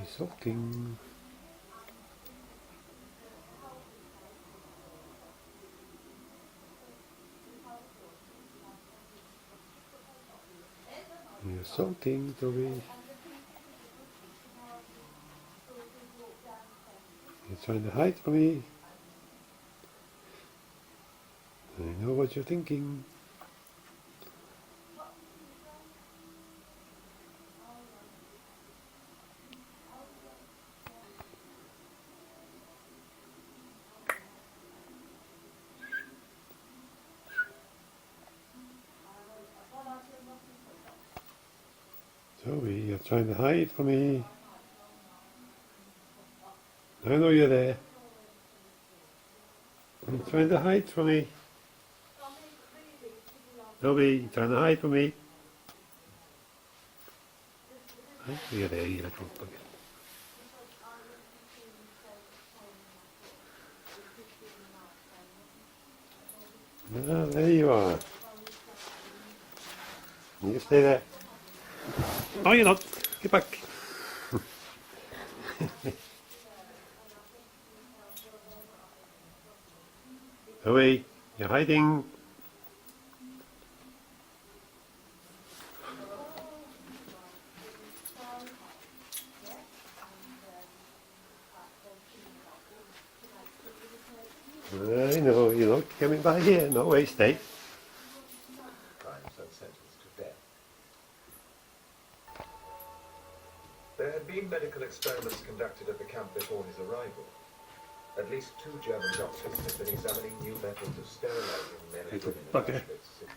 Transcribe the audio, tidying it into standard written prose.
Sulking. You're sulking, Toby. You're trying to hide from me. I know what you're thinking. Toby, you're trying to hide from me. I know you're there. You're trying to hide from me. Toby, you're trying to hide from me. I know you're there, you little bugger. Ah, there you are. You stay there. Oh, you're not. Get back. Away. You're hiding. I know, you're not coming by here. No way, stay. Crimes and sentenced to death. There had been medical experiments conducted at the camp before his arrival. At least 2 German doctors had been examining new methods of sterilizing men and Little women in bugger. Auschwitz since